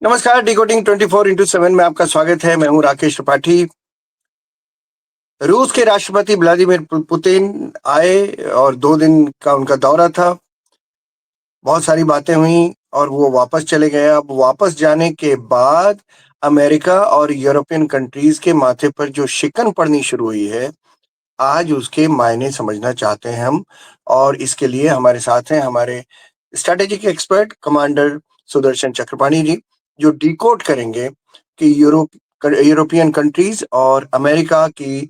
नमस्कार, डिकोडिंग 24/7 में आपका स्वागत है। मैं हूँ राकेश त्रिपाठी। रूस के राष्ट्रपति व्लादिमीर पुतिन आए और 2 दिन का उनका दौरा था। बहुत सारी बातें हुई और वो वापस चले गए। अब वापस जाने के बाद अमेरिका और यूरोपियन कंट्रीज़ के माथे पर जो शिकन पड़नी शुरू हुई है, आज उसके मायने समझना चाहते हैं हम। और इसके लिए हमारे साथ हैं हमारे strategic expert commander Sudarshan Chakrapani ji, जो डिकोड करेंगे कि यूरोपियन कंट्रीज और अमेरिका की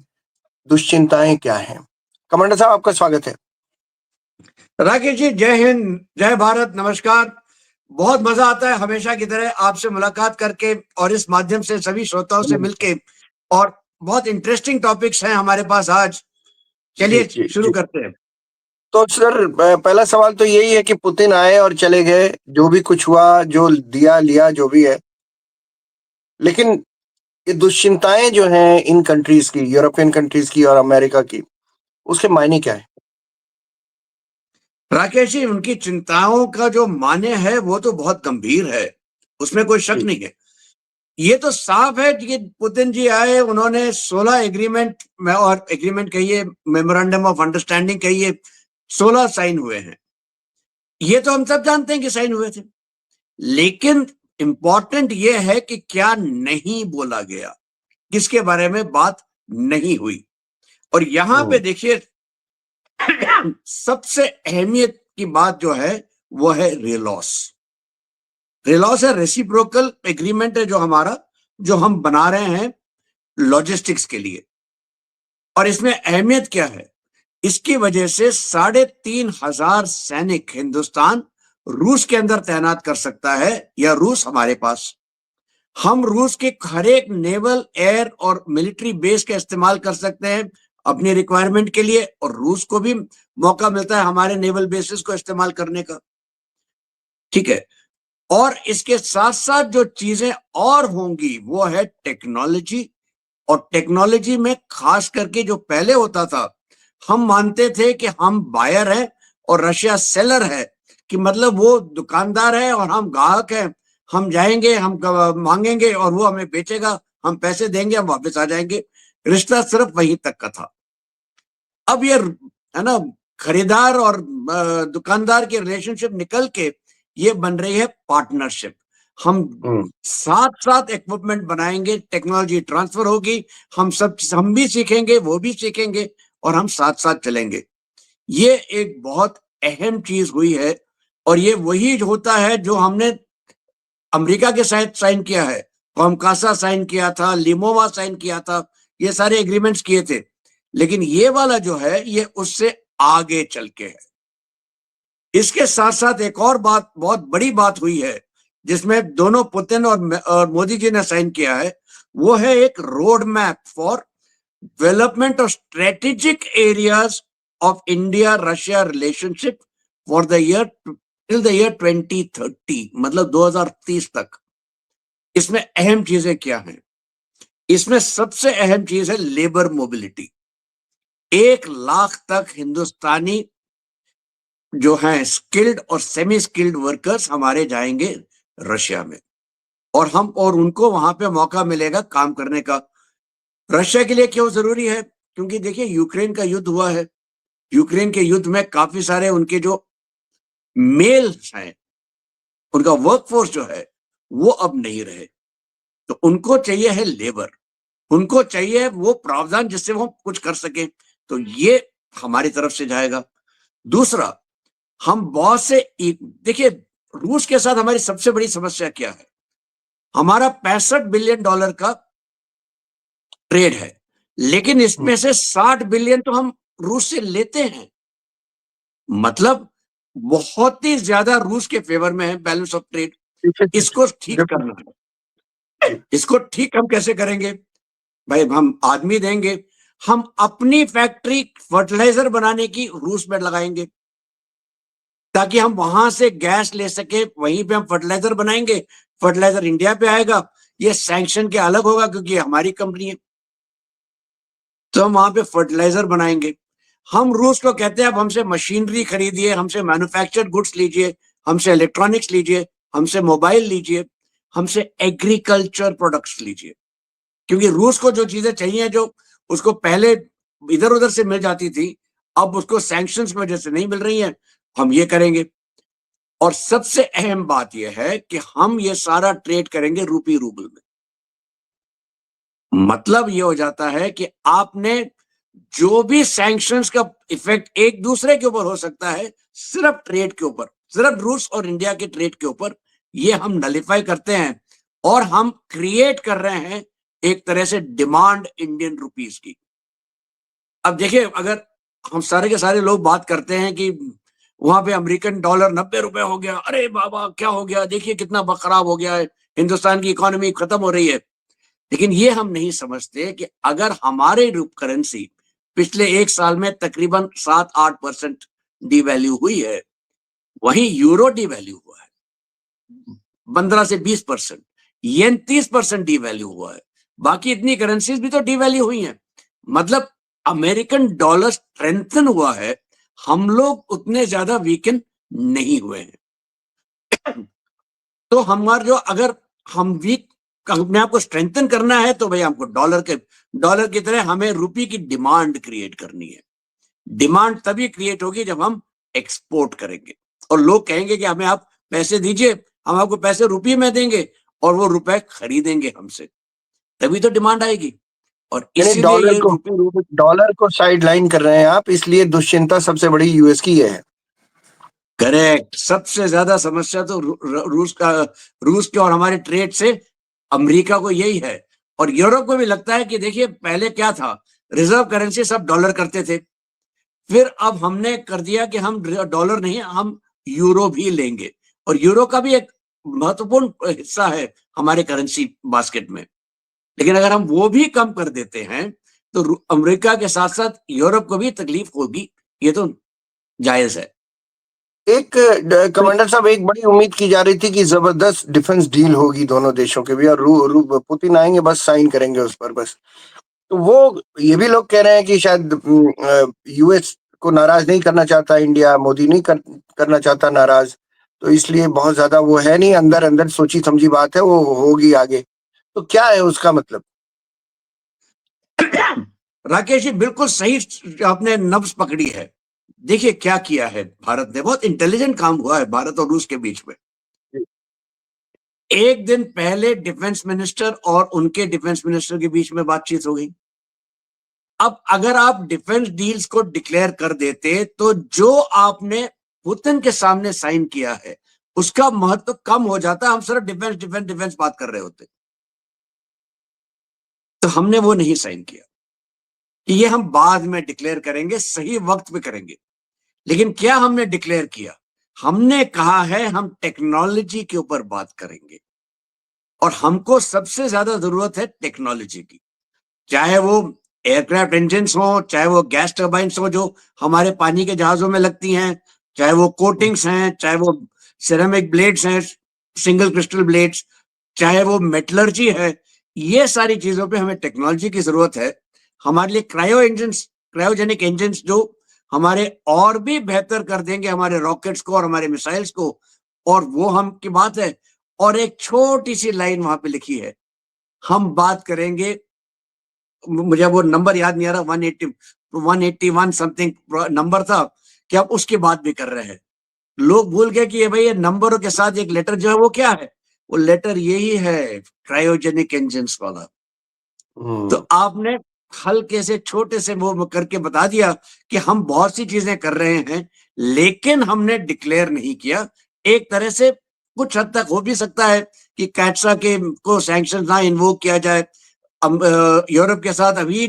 दुश्चिंताएं क्या हैं। कमांडर साहब, आपका स्वागत है। राकेश जी, जय हिंद, जय भारत, नमस्कार। बहुत मजा आता है हमेशा की तरह आपसे मुलाकात करके और इस माध्यम से सभी श्रोताओं से मिलके। और बहुत इंटरेस्टिंग टॉपिक्स हैं हमारे पास आज। जी चलिए जी शुरू जी। करते हैं। तो सर, पहला सवाल तो यही है कि पुतिन आए और चले गए, जो भी कुछ हुआ, जो दिया लिया, जो भी है, लेकिन ये दुश्चिंताएं जो हैं इन कंट्रीज की, यूरोपियन कंट्रीज की और अमेरिका की, उसके मायने क्या है? राकेश जी, उनकी चिंताओं का जो माने है वो तो बहुत गंभीर है, उसमें कोई शक जी नहीं है। ये तो साफ है कि पुतिन जी आए, उन्होंने 16 एग्रीमेंट में, और एग्रीमेंट कहिए, मेमोरेंडम ऑफ अंडरस्टैंडिंग कहिए, 16 साइन हुए हैं। ये तो हम सब जानते हैं कि साइन हुए थे, लेकिन इंपॉर्टेंट ये है कि क्या नहीं बोला गया, किसके बारे में बात नहीं हुई। और यहां पे हम्म, देखिए, सबसे अहमियत की बात जो है वो है रेलॉस। रेलॉस है, रेसिप्रोकल एग्रीमेंट है जो हमारा, जो हम बना रहे हैं लॉजिस्टिक्स के लिए। और इसमें अहमियत क्या है? इसकी वजह से 3,500 सैनिक हिंदुस्तान रूस के अंदर तैनात कर सकता है, या रूस हमारे पास। हम रूस के हर एक नेवल, एयर और मिलिट्री बेस का इस्तेमाल कर सकते हैं अपनी रिक्वायरमेंट के लिए, और रूस को भी मौका मिलता है हमारे नेवल बेसिस को इस्तेमाल करने का। ठीक है। और इसके साथ साथ जो चीजें और होंगी वो है टेक्नोलॉजी। और टेक्नोलॉजी में खास करके जो पहले होता था, हम मानते थे कि हम बायर हैं और रशिया सेलर है, कि मतलब वो दुकानदार है और हम ग्राहक हैं। हम जाएंगे, हम मांगेंगे और वो हमें बेचेगा, हम पैसे देंगे, हम वापस आ जाएंगे। रिश्ता सिर्फ वहीं तक का था। अब ये है ना, खरीदार और दुकानदार की रिलेशनशिप निकल के ये बन रही है पार्टनरशिप। हम हम्म, साथ साथ इक्विपमेंट बनाएंगे, टेक्नोलॉजी ट्रांसफर होगी, हम भी सीखेंगे, वो भी सीखेंगे, और हम साथ साथ चलेंगे। ये एक बहुत अहम चीज हुई है। और ये वही होता है जो हमने अमेरिका के साथ साइन किया है। कॉमकासा साइन किया था, लिमोवा साइन किया था, ये सारे एग्रीमेंट्स किए थे। लेकिन ये वाला जो है ये उससे आगे चल के है। इसके साथ साथ एक और बात, बहुत बड़ी बात हुई है, जिसमें दोनों पुतिन और मोदी जी ने साइन किया है। वो है एक road map for development of strategic areas of India Russia relationship for the year till the year 2030, मतलब 2030 तक। इसमें अहम चीजें क्या हैं? इसमें सबसे अहम चीज है लेबर मोबिलिटी। 1 लाख तक हिंदुस्तानी जो हैं स्किल्ड और सेमी स्किल्ड वर्कर्स हमारे जाएंगे रशिया में, और उनको वहां पे मौका मिलेगा काम करने का। रशिया के लिए क्यों जरूरी है? क्योंकि देखिए, यूक्रेन का युद्ध हुआ है। यूक्रेन के युद्ध में काफी सारे उनके जो मेल्स हैं, उनका वर्कफोर्स जो है वो अब नहीं रहे। तो उनको चाहिए है लेबर, उनको चाहिए वो प्रावधान जिससे वो कुछ कर सके। तो ये हमारी तरफ से जाएगा। दूसरा, हम बहुत से देखिए, रूस के साथ हमारी सबसे बड़ी समस्या क्या है? हमारा $65 बिलियन का ट्रेड है, लेकिन हम्म, इसमें से 60 बिलियन तो हम रूस से लेते हैं। मतलब बहुत ही ज्यादा रूस के फेवर में है बैलेंस ऑफ ट्रेड। इसको ठीक डेफिनेटली। करना है। इसको ठीक हम कैसे करेंगे? भाई, हम आदमी देंगे। हम अपनी फैक्ट्री फर्टिलाइजर बनाने की रूस में लगाएंगे, ताकि हम वहां से गैस ले सके, वहीं पे हम फर्टिलाइजर बनाएंगे। फर्टिलाइजर इंडिया पे आएगा, ये सैंक्शन के अलग होगा क्योंकि हमारी कंपनी है। तो हम वहां पे फर्टिलाइजर बनाएंगे। हम रूस को कहते हैं अब हमसे मशीनरी खरीदिए, हमसे मैन्युफैक्चर्ड गुड्स लीजिए, हमसे इलेक्ट्रॉनिक्स लीजिए, हमसे मोबाइल लीजिए। हमसे एग्रीकल्चर प्रोडक्ट्स लीजिए, क्योंकि रूस को जो चीजें चाहिए, जो उसको पहले इधर उधर से मिल जाती थी, अब उसको सैंक्शंस की वजह से नहीं मिल रही है, हम ये करेंगे। और सबसे अहम बात यह है कि हम ये सारा ट्रेड करेंगे रूपी रूबल में। मतलब ये हो जाता है कि आपने जो भी सैंक्शंस का इफेक्ट एक दूसरे के ऊपर हो सकता है, सिर्फ ट्रेड के ऊपर, सिर्फ रूस और इंडिया के ट्रेड के ऊपर, ये हम नलिफाई करते हैं और हम क्रिएट कर रहे हैं एक तरह से डिमांड इंडियन रुपीस की। अब देखिए, अगर हम सारे के सारे लोग बात करते हैं कि वहां पे अमेरिकन डॉलर 90 रुपए हो गया, अरे बाबा क्या हो गया, देखिए कितना खराब हो गया है, हिंदुस्तान की इकोनॉमी खत्म हो रही है। लेकिन ये हम नहीं समझते कि अगर हमारे करेंसी पिछले एक साल में तकरीबन 7-8% डिवैल्यू हुई है, वहीं यूरो डिवैल्यू हुआ है 15 से 20%, येन 30% डिवैल्यू हुआ है, बाकी इतनी करेंसीज भी तो डिवैल्यू हुई हैं। मतलब अमेरिकन डॉलर स्ट्रेंथन हुआ है, हम लोग उतने ज्यादा वीकन नहीं हुए हैं। तो हमारा जो, अगर हम वीक, अपने आप को स्ट्रेंथन करना है तो भाई हमको डॉलर की तरह हमें रुपये की डिमांड क्रिएट करनी है। डिमांड तभी क्रिएट होगी जब हम एक्सपोर्ट करेंगे और लोग कहेंगे कि हमें आप पैसे दीजिए, हम आपको पैसे रुपये में देंगे और वो रुपए खरीदेंगे हमसे, तभी तो डिमांड आएगी। और यानी इसीलिए ये रुपये, डॉलर को साइड लाइन कर रहे हैं आप, इसलिए दुश्चिंता सबसे बड़ी यूएस की है। करेक्ट, सबसे ज्यादा समस्या तो रूस के और हमारे ट्रेड से अमेरिका को यही है। और यूरोप को भी लगता है कि देखिए पहले क्या था, रिजर्व करेंसी सब डॉलर करते थे, फिर अब हमने कर दिया कि हम डॉलर नहीं, हम यूरो भी लेंगे, और यूरो का भी एक महत्वपूर्ण हिस्सा है हमारे करेंसी बास्केट में। लेकिन अगर हम वो भी कम कर देते हैं तो अमेरिका के साथ साथ यूरोप को भी तकलीफ होगी, ये तो जायज है। एक कमांडर साहब, एक बड़ी उम्मीद की जा रही थी कि जबरदस्त डिफेंस डील होगी दोनों देशों के भी, और पुतिन आएंगे बस साइन करेंगे उस पर बस। तो वो ये भी लोग कह रहे हैं कि शायद यूएस को नाराज नहीं करना चाहता इंडिया, मोदी नहीं करना चाहता नाराज, तो इसलिए बहुत ज्यादा वो है नहीं, अंदर अंदर सोची समझी बात है, वो होगी आगे। तो क्या है उसका मतलब? राकेश जी, बिल्कुल सही आपने नब्ज पकड़ी है। देखिए क्या किया है भारत ने, बहुत इंटेलिजेंट काम हुआ है भारत और रूस के बीच में। एक दिन पहले डिफेंस मिनिस्टर और उनके डिफेंस मिनिस्टर के बीच में बातचीत हो गई। अब अगर आप डिफेंस डील्स को डिक्लेयर कर देते तो जो आपने पुतिन के सामने साइन किया है उसका महत्व कम हो जाता, हम सिर्फ डिफेंस डिफेंस डिफेंस बात कर रहे होते। तो हमने वो नहीं साइन किया कि ये हम बाद में डिक्लेयर करेंगे, सही वक्त पे करेंगे। लेकिन क्या हमने डिक्लेयर किया, हमने कहा है हम टेक्नोलॉजी के ऊपर बात करेंगे, और हमको सबसे ज्यादा जरूरत है टेक्नोलॉजी की। चाहे वो एयरक्राफ्ट इंजन हो, चाहे वो गैस टर्बाइन्स हो जो हमारे पानी के जहाजों में लगती हैं, चाहे वो कोटिंग्स हैं, चाहे वो सिरेमिक ब्लेड्स हैं, सिंगल क्रिस्टल ब्लेड्स, चाहे वो मेटलर्जी है, ये सारी चीजों पे हमें टेक्नोलॉजी की जरूरत है। हमारे लिए क्रायोजेनिक इंजन जो हमारे और भी बेहतर कर देंगे हमारे रॉकेट्स को और हमारे मिसाइल्स को, और वो हम की बात है। और एक छोटी सी लाइन वहां पे लिखी है, हम बात करेंगे, मुझे वो नंबर याद नहीं आ रहा, 181 समथिंग नंबर था, कि आप उसकी बात भी कर रहे हैं। लोग भूल गए कि ये भाई ये नंबरों के साथ एक लेटर जो है वो क्या है, वो लेटर यही है, क्रायोजेनिक इंजन वाला। तो आपने हल्के से छोटे से वो करके बता दिया कि हम बहुत सी चीजें कर रहे हैं, लेकिन हमने डिक्लेयर नहीं किया। एक तरह से कुछ हद तक हो भी सकता है कि कैट्सा के को सैंक्शन ना इन्वोक किया जाए। यूरोप के साथ अभी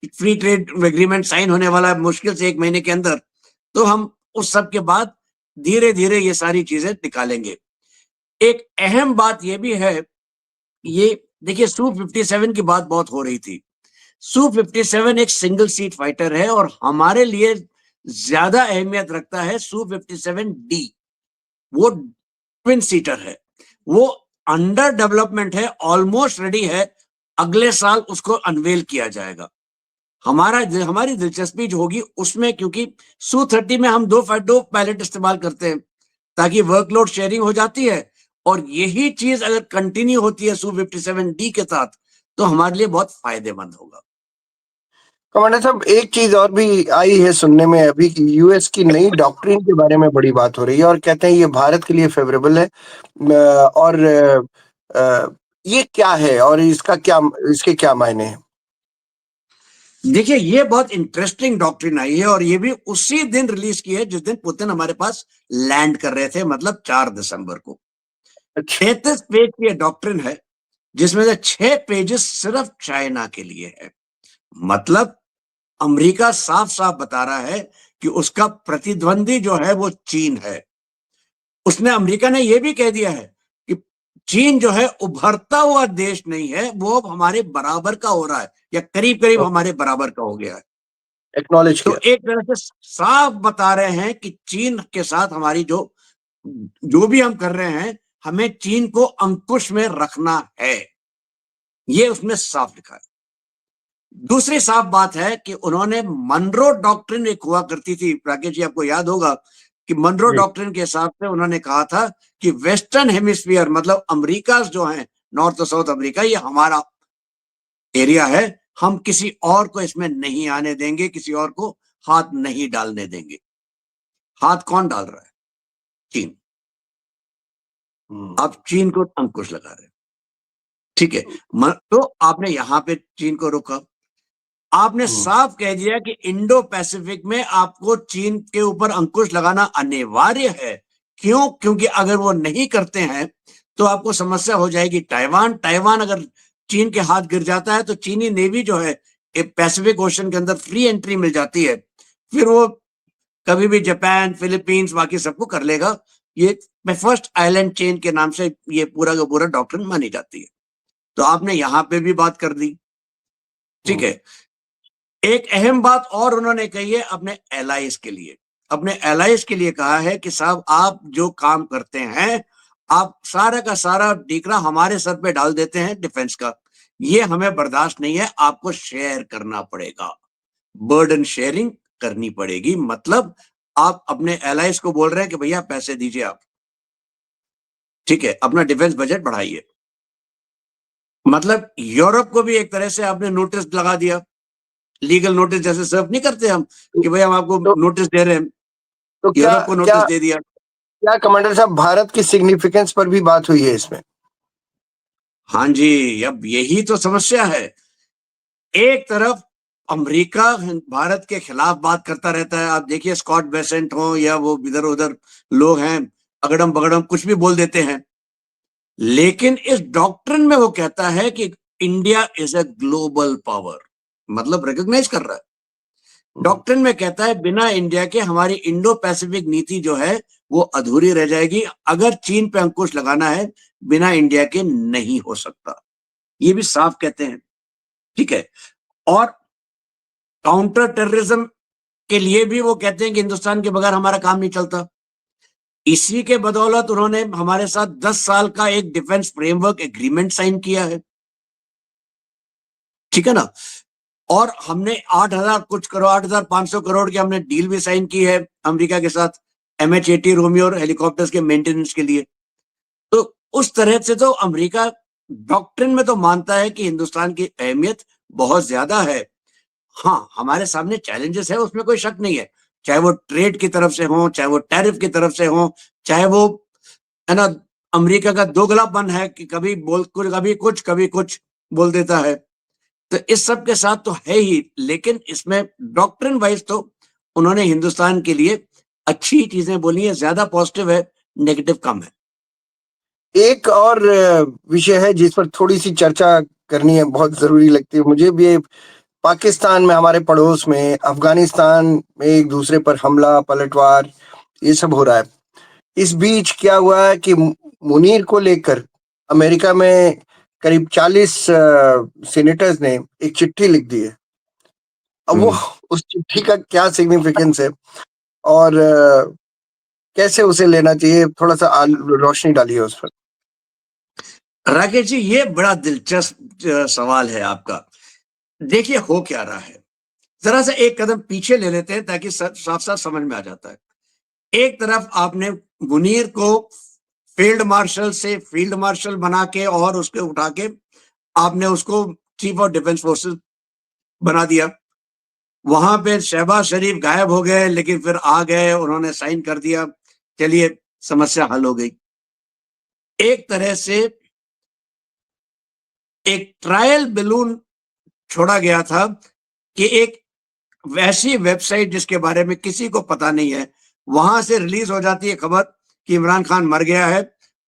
फ्री ट्रेड एग्रीमेंट साइन होने वाला है मुश्किल से 1 महीने के अंदर, तो हम उस सब के बाद धीरे धीरे ये सारी चीजें निकालेंगे। एक अहम बात ये भी है, ये देखिए Su-57 की बात बहुत हो रही थी। Su-57 एक सिंगल सीट फाइटर है और हमारे लिए ज्यादा अहमियत रखता है Su-57D, वो ट्विन सीटर है, वो अंडर डेवलपमेंट है, ऑलमोस्ट रेडी है, अगले साल उसको अनवेल किया जाएगा। हमारी दिलचस्पी जो होगी उसमें, क्योंकि Su-30 में हम दो पायलट इस्तेमाल करते हैं ताकि वर्कलोड शेयरिंग हो जाती है, और यही चीज अगर कंटिन्यू होती है Su-57D के साथ, तो हमारे लिए बहुत फायदेमंद होगा। कमांडर साहब, एक चीज और भी आई है सुनने में अभी कि यूएस की नई डॉक्ट्रिन के बारे में बड़ी बात हो रही है और कहते हैं ये भारत के लिए फेवरेबल है। और ये क्या है और इसके क्या मायने हैं? देखिए, ये बहुत इंटरेस्टिंग डॉक्ट्रिन आई है और ये भी उसी दिन रिलीज की है जिस दिन पुतिन हमारे पास लैंड कर रहे थे, मतलब 4 दिसंबर को। अच्छा। 33 पेज की ये डॉक्ट्रिन है, जिसमें से 6 पेजेस सिर्फ चाइना के लिए है। मतलब अमेरिका साफ साफ बता रहा है कि उसका प्रतिद्वंदी जो है वो चीन है। उसने अमेरिका ने यह भी कह दिया है कि चीन जो है उभरता हुआ देश नहीं है, वो अब हमारे बराबर का हो रहा है या करीब करीब हमारे बराबर का हो गया है। एक्नॉलेज तो किया। एक तरह से साफ बता रहे हैं कि चीन के साथ हमारी जो जो भी हम कर रहे हैं, हमें चीन को अंकुश में रखना है, ये उसमें साफ लिखा है। दूसरी साफ बात है कि उन्होंने मनरो डॉक्ट्रिन एक हुआ करती थी, राकेश जी आपको याद होगा कि मनरो जी। डॉक्ट्रिन के हिसाब से उन्होंने कहा था कि वेस्टर्न हेमिस्फीयर मतलब अमेरिका जो है, नॉर्थ और साउथ अमेरिका, ये हमारा एरिया है, हम किसी और को इसमें नहीं आने देंगे, किसी और को हाथ नहीं डालने देंगे। हाथ कौन डाल रहा है? चीन। अब चीन को अंकुश लगा रहे हैं, ठीक है। तो आपने यहां पे चीन को रोका, आपने साफ कह दिया कि इंडो पैसिफिक में आपको चीन के ऊपर अंकुश लगाना अनिवार्य है। क्यों? क्योंकि अगर वो नहीं करते हैं तो आपको समस्या हो जाएगी ताइवान। ताइवान अगर चीन के हाथ गिर जाता है तो चीनी नेवी जो है पैसिफिक ओशन के अंदर फ्री एंट्री मिल जाती है, फिर वो कभी भी जापान, फिलीपींस, बाकी सबको कर लेगा। ये फर्स्ट आइलैंड चेन के नाम से ये पूरा का पूरा डॉक्ट्रिन मानी जाती है। तो आपने यहां पे भी बात कर दी, ठीक है। एक अहम बात और उन्होंने कही है अपने एलाइज के लिए। अपने एलाइज के लिए कहा है कि साहब आप जो काम करते हैं, आप सारा का सारा डीकरा हमारे सर पे डाल देते हैं डिफेंस का, ये हमें बर्दाश्त नहीं है, आपको शेयर करना पड़ेगा, बर्डन शेयरिंग करनी पड़ेगी। मतलब आप अपने एलाइज को बोल रहे हैं कि भैया पैसे दीजिए आप, ठीक है, अपना डिफेंस बजट बढ़ाइए। मतलब यूरोप को भी एक तरह से आपने नोटिस लगा दिया, लीगल नोटिस जैसे सर्व नहीं करते हम कि भाई हम आपको तो नोटिस दे रहे हैं, तो क्या यूरोप को क्या नोटिस दे दिया। क्या कमांडर साहब, भारत की सिग्निफिकेंस पर भी बात हुई है इसमें? हाँ जी, अब यही तो समस्या है। एक तरफ अमेरिका भारत के खिलाफ बात करता रहता है, आप देखिए स्कॉट बेसेंट हो या वो इधर उधर लोग हैं, अगड़म बगड़म कुछ भी बोल देते हैं। लेकिन इस डॉक्ट्रिन में वो कहता है कि India is a global power, मतलब रिकॉग्नाइज कर रहा है। डॉक्ट्रिन में कहता है बिना इंडिया के हमारी इंडो पैसिफिक नीति जो है वो अधूरी रह जाएगी। अगर चीन पे अंकुश लगाना है, बिना इंडिया के नहीं हो सकता, ये भी साफ कहते हैं, ठीक है। और काउंटर टेररिज्म के लिए भी वो कहते हैं कि हिंदुस्तान के बगैर हमारा काम नहीं चलता। इसी के बदौलत उन्होंने हमारे साथ 10 साल का एक डिफेंस फ्रेमवर्क एग्रीमेंट साइन किया है, ठीक है ना। और हमने 8,000 कुछ करोड़, 8,500 करोड़ की हमने डील भी साइन की है अमेरिका के साथ, MH-80 रोमियो और हेलीकॉप्टर्स के मेंटेनेंस के लिए। तो उस तरह से तो अमेरिका डॉक्ट्रिन में तो मानता है कि हिंदुस्तान की अहमियत बहुत ज्यादा है। हाँ, हमारे सामने चैलेंजेस है, उसमें कोई शक नहीं है, चाहे वो ट्रेड की तरफ से हो, चाहे वो टैरिफ की तरफ से हो, चाहे वो, है ना, अमेरिका का दोगलापन है कि कभी कुछ बोल देता है। तो इस सब के साथ तो है ही, लेकिन इसमें डॉक्ट्रिन वाइज तो उन्होंने हिंदुस्तान के लिए अच्छी चीजें बोली है, ज्यादा पॉजिटिव है, नेगेटिव कम है। एक और विषय है जिस पर थोड़ी सी चर्चा करनी है, बहुत जरूरी लगती है मुझे भी। पाकिस्तान में, हमारे पड़ोस में, अफगानिस्तान में एक दूसरे पर हमला, पलटवार, ये सब हो रहा है। इस बीच क्या हुआ है कि मुनीर को लेकर अमेरिका में करीब 40 सीनेटर्स ने एक चिट्ठी लिख दी है। अब वो, उस चिट्ठी का क्या सिग्निफिकेंस है और कैसे उसे लेना चाहिए, थोड़ा सा रोशनी डालिए उस पर। राकेश जी, ये बड़ा दिलचस्प सवाल है आपका। देखिए हो क्या रहा है, जरा सा एक कदम पीछे ले लेते हैं ताकि साफ साफ समझ में आ जाता है। एक तरफ आपने मुनीर को फील्ड मार्शल से फील्ड मार्शल बना के और उसके उठा के आपने उसको चीफ ऑफ डिफेंस फोर्सेस बना दिया। वहां पे शहबाज शरीफ गायब हो गए, लेकिन फिर आ गए, उन्होंने साइन कर दिया, चलिए समस्या हल हो गई। एक तरह से एक ट्रायल बैलून छोड़ा गया था कि एक वैसी वेबसाइट जिसके बारे में किसी को पता नहीं है, वहां से रिलीज हो जाती है खबर कि इमरान खान मर गया है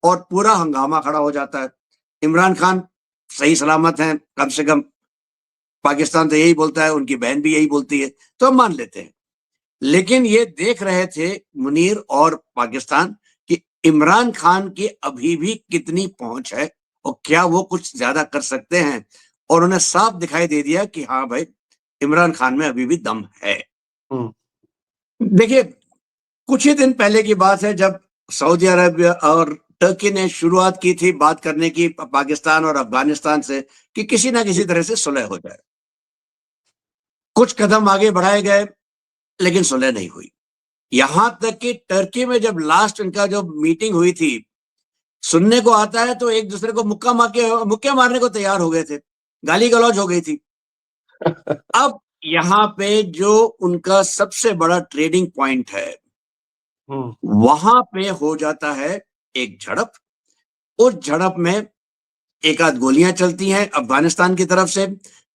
और पूरा हंगामा खड़ा हो जाता है। इमरान खान सही सलामत हैं, कम से कम पाकिस्तान तो यही बोलता है, उनकी बहन भी यही बोलती है, तो हम मान लेते हैं। लेकिन ये देख रहे थे मुनीर और पाकिस्तान कि इमरान खान की अभी भी कितनी पहुंच है और क्या वो कुछ ज्यादा कर सकते हैं, और उन्हें साफ दिखाई दे दिया कि हाँ भाई, इमरान खान में अभी भी दम है। देखिए, कुछ ही दिन पहले की बात है जब सऊदी अरब और टर्की ने शुरुआत की थी बात करने की पाकिस्तान और अफगानिस्तान से कि किसी ना किसी तरह से सुलह हो जाए। कुछ कदम आगे बढ़ाए गए, लेकिन सुलह नहीं हुई। यहां तक कि टर्की में जब लास्ट इनका जो मीटिंग हुई थी, सुनने को आता है तो एक दूसरे को मुक्के मारने को तैयार हो गए थे, गाली गलौज हो गई थी। अब यहाँ पे जो उनका सबसे बड़ा ट्रेडिंग पॉइंट है, वहां पे हो जाता है एक झड़प। उस झड़प में एक आध गोलियां चलती हैं अफगानिस्तान की तरफ से,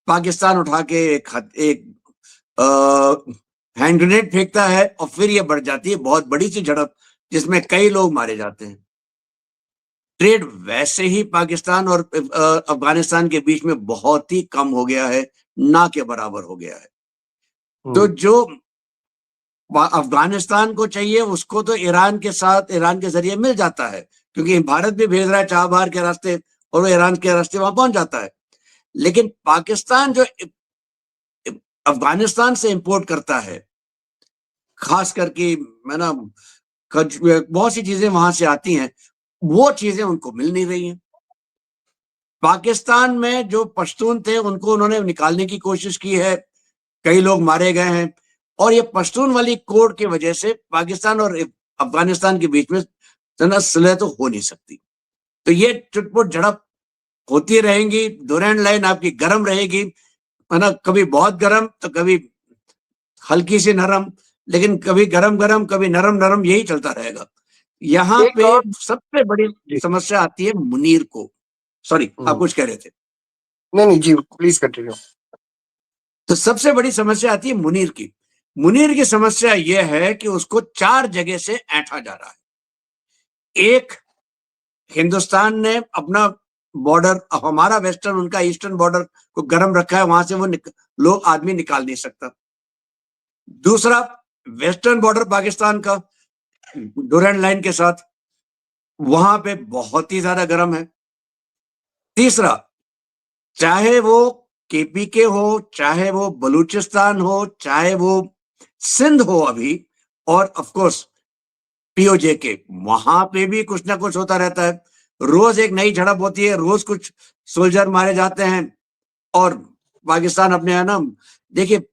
पाकिस्तान उठा के एक हैंड ग्रेनेड फेंकता है और फिर ये बढ़ जाती है बहुत बड़ी सी झड़प जिसमें कई लोग मारे जाते हैं। ट्रेड वैसे ही पाकिस्तान और अफगानिस्तान के बीच में बहुत ही कम हो गया है, ना के बराबर हो गया है। तो जो अफगानिस्तान को चाहिए उसको तो ईरान के साथ, ईरान के जरिए मिल जाता है, क्योंकि भारत भी भेज रहा है चाबहार के रास्ते और वो ईरान के रास्ते वहां पहुंच जाता है। लेकिन पाकिस्तान जो अफगानिस्तान से इंपोर्ट करता है, खास करके मैं ना बहुत सी चीजें वहां से आती हैं, वो चीजें उनको मिल नहीं रही हैं। पाकिस्तान में जो पश्तून थे उनको उन्होंने निकालने की कोशिश की है, कई लोग मारे गए हैं, और ये पश्तून वाली कोड की वजह से पाकिस्तान और अफगानिस्तान के बीच में सुलह तो हो नहीं सकती। तो ये चुटपुट झड़प होती रहेंगी, डोरेंट लाइन आपकी गर्म रहेगी, है ना, कभी बहुत गर्म तो कभी हल्की सी नरम, लेकिन कभी गरम गरम कभी नरम नरम, यही चलता रहेगा। यहाँ एक पे और सबसे बड़ी समस्या आती है मुनीर को। सॉरी, आप कुछ कह रहे थे? नहीं जी, प्लीज कंटिन्यू। तो सबसे बड़ी समस्या आती है मुनीर की। मुनीर की समस्या यह है कि उसको 4 जगह से ऐंठा जा रहा है। एक, हिंदुस्तान ने अपना बॉर्डर, हमारा वेस्टर्न उनका ईस्टर्न बॉर्डर को गर्म रखा है, वहां से वो लोग आदमी निकाल नहीं सकता। दूसरा, वेस्टर्न बॉर्डर पाकिस्तान का डोरेंट लाइन के साथ, वहां पे बहुत ही ज्यादा गर्म है। तीसरा, चाहे वो केपीके हो, चाहे वो बलूचिस्तान हो, चाहे वो सिंध हो अभी, और ऑफ कोर्स पीओजे के, वहां पे भी कुछ ना कुछ होता रहता है। रोज एक नई झड़प होती है, रोज कुछ सोल्जर मारे जाते हैं। और पाकिस्तान अपने, है ना, देखिए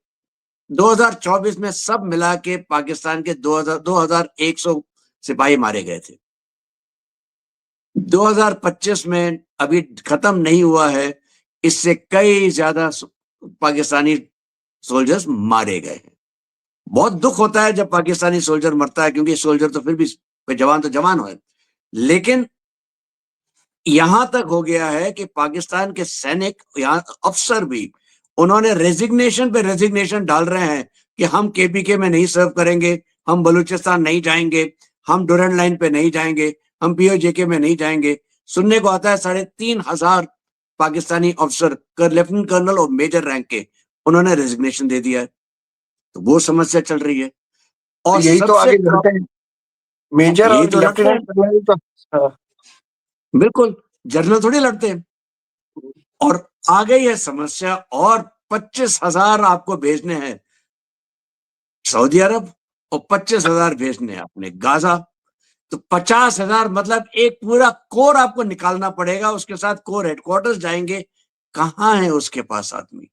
2024 में सब मिला के पाकिस्तान के 2100 सिपाही मारे गए थे। 2025 में अभी खत्म नहीं हुआ है, इससे कई ज्यादा पाकिस्तानी सोल्जर्स मारे गए हैं। बहुत दुख होता है जब पाकिस्तानी सोल्जर मरता है, क्योंकि सोल्जर तो फिर भी जवान तो जवान हो, लेकिन यहां तक हो गया है कि पाकिस्तान के सैनिक, यहाँ अफसर भी, उन्होंने रेजिग्नेशन पे रेजिग्नेशन डाल रहे हैं कि हम केपीके में नहीं सर्व करेंगे, हम बलूचिस्तान नहीं जाएंगे, हम डोरेंट लाइन पे नहीं जाएंगे, हम पीओजेके में नहीं जाएंगे। सुनने को आता है 3,500 पाकिस्तानी अफसर, लेफ्टिनेंट कर्नल और मेजर रैंक के, उन्होंने रेजिग्नेशन दे दिया है। तो वो समस्या चल रही है। और यही तो सबसे आगे लड़ते हैं, मेजर यही और तो लड़ते हैं, लेफ्टिनेंट कर्नल तो। हाँ। बिल्कुल, जनरल थोड़ी लड़ते हैं। और आ गई है समस्या, और 25,000 आपको भेजने हैं सऊदी अरब और 25,000 भेजने हैं अपने गाजा। तो 50,000 मतलब एक पूरा कोर आपको निकालना पड़ेगा, उसके साथ कोर हेडक्वार्टर्स जाएंगे। कहाँ है उसके पास आदमी?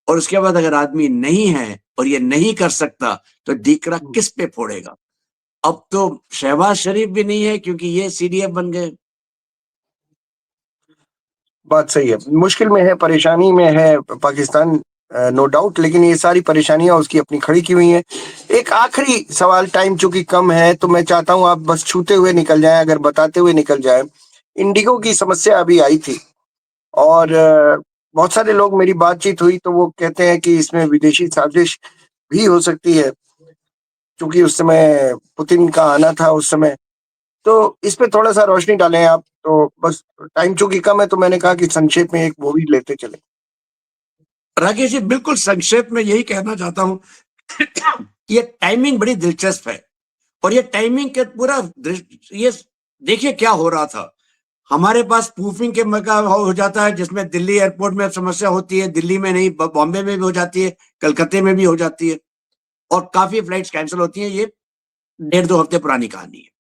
और उसके बाद अगर आदमी नहीं है और ये नहीं कर सकता, तो डीकरा किस पे फोड़ेगा? अब तो शहबाज शरीफ भी नहीं है क्योंकि ये सीडीएफ बन गए। बात सही है। मुश्किल में है, परेशानी में है पाकिस्तान, नो डाउट, लेकिन ये सारी परेशानियाँ उसकी अपनी खड़ी की हुई हैं। एक आखिरी सवाल, टाइम चूँकि कम है, तो मैं चाहता हूँ आप बस छूते हुए निकल जाएँ, अगर बताते हुए निकल जाएँ। इंडिगो की समस्या अभी आई थी और बहुत सारे लोग, मेरी बातचीत हुई तो वो कहते हैं कि इसमें विदेशी साजिश भी हो सकती है, चूँकि उस समय पुतिन का आना था उस समय। तो इस पे थोड़ा-सा रोशनी डालें आप, तो बस टाइम चूँकि कम है तो मैंने कहा कि संक्षेप में एक वो भी लेते चलें। राकेश जी, बिल्कुल संक्षेप में यही कहना चाहता हूँ ये टाइमिंग बड़ी दिलचस्प है और ये टाइमिंग के पूरा ये देखिए क्या हो रहा था। हमारे पास स्पूफिंग के मौका हो जाता है, जिसमें दिल्ली एयरपोर्ट में समस्या होती है, दिल्ली में नहीं बॉम्बे में भी हो जाती है, कलकत्ते में भी हो जाती है और काफी फ्लाइट्स कैंसिल होती हैं। ये 1.5-2 हफ्ते पुरानी कहानी है।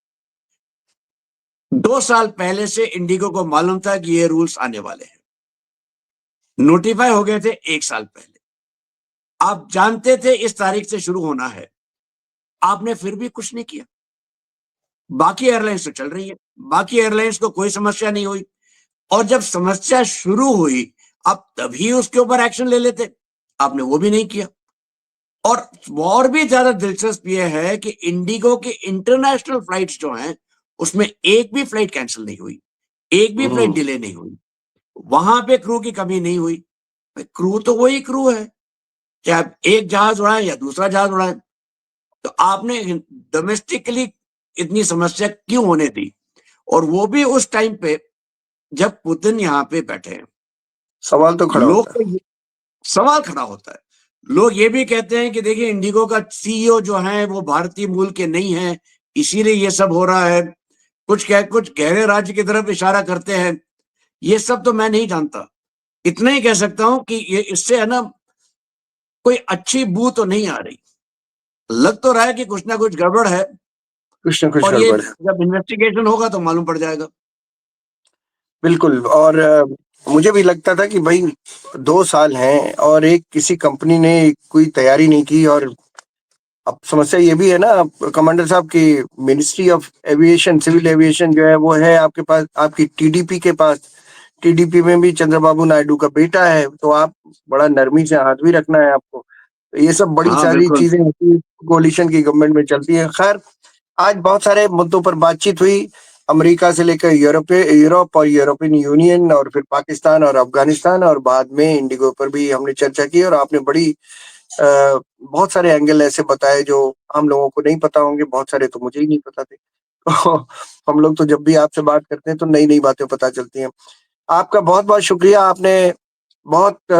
2 साल पहले से इंडिगो को मालूम था कि ये रूल्स आने वाले हैं, नोटिफाई हो गए थे 1 साल पहले। आप जानते थे इस तारीख से शुरू होना है, आपने फिर भी कुछ नहीं किया। बाकी एयरलाइंस तो चल रही है, बाकी एयरलाइंस को कोई समस्या नहीं हुई और जब समस्या शुरू हुई, आप तभी उसके ऊपर एक्शन ले लेते, आपने वो भी नहीं किया। और भी ज्यादा दिलचस्प ये है कि इंडिगो की इंटरनेशनल फ्लाइट्स जो हैं, उसमें एक भी फ्लाइट कैंसिल नहीं हुई, एक भी फ्लाइट हुँ, डिले नहीं हुई, वहां पे क्रू की कमी नहीं हुई। क्रू तो वही क्रू है, चाहे आप एक जहाज उड़ाएं या दूसरा जहाज उड़ाएं। तो आपने डोमेस्टिकली इतनी समस्या क्यों होने दी, और वो भी उस टाइम पे जब पुतिन यहाँ पे बैठे हैं। सवाल तो खड़ा लोग होता है। तो सवाल खड़ा होता है। लोग ये भी कहते हैं कि देखिए इंडिगो का सीईओ जो है वो भारतीय मूल के नहीं है, इसीलिए ये सब हो रहा है। कुछ गहरे राज्य की तरफ इशारा करते हैं। ये सब तो मैं नहीं जानता। इतना ही कह सकता हूं कि ये इससे है ना, कोई अच्छी बू तो नहीं आ रही। लग तो रहा है कि कुछ ना कुछ गड़बड़ है कुछ न कुछ और ये गड़बड़ है। जब इन्वेस्टिगेशन होगा तो मालूम पड़ जाएगा। बिल्कुल, और मुझे भी लगता था कि भई 2 साल हैं और एक किसी कंपनी ने कोई तैयारी नहीं की, और अब समस्या ये भी है ना कमांडर साहब की, ministry of aviation, civil aviation जो है वो है आपके पास, आपकी टीडीपी के पास। टीडीपी में भी चंद्रबाबू नायडू का बेटा है, तो आप बड़ा नरमी से हाथ भी रखना है आपको। तो ये सब बड़ी हाँ, सारी बिल्कुल। चीज़ें होती हैं, कोalition की गवर्नमेंट में चलती हैं। खैर, आज बहुत सारे मुद्दों पर बातचीत हुई, अमेरिका से लेकर यूरोप और यूरोपियन यूनियन, और फिर पाकिस्तान और अफ़गानिस्तान, और बाद में इंडिगो पर भी हमने चर्चा की, और आपने बड़ी बहुत सारे एंगल ऐसे बताए जो आम लोगों को नहीं पता होंगे, बहुत सारे तो मुझे ही नहीं पता थे। तो हम लोग तो जब भी आपसे बात करते हैं तो नई-नई बातें पता चलती हैं। आपका बहुत-बहुत शुक्रिया, आपने बहुत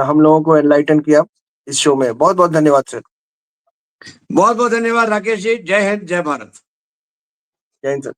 हम लोगों को एनलाइटन किया इस शो में। बहुत-बहुत धन्यवाद सर। बहुत बहुत धन्यवाद राकेश जी। जय हिंद, जय भारत। जय हिंद सर।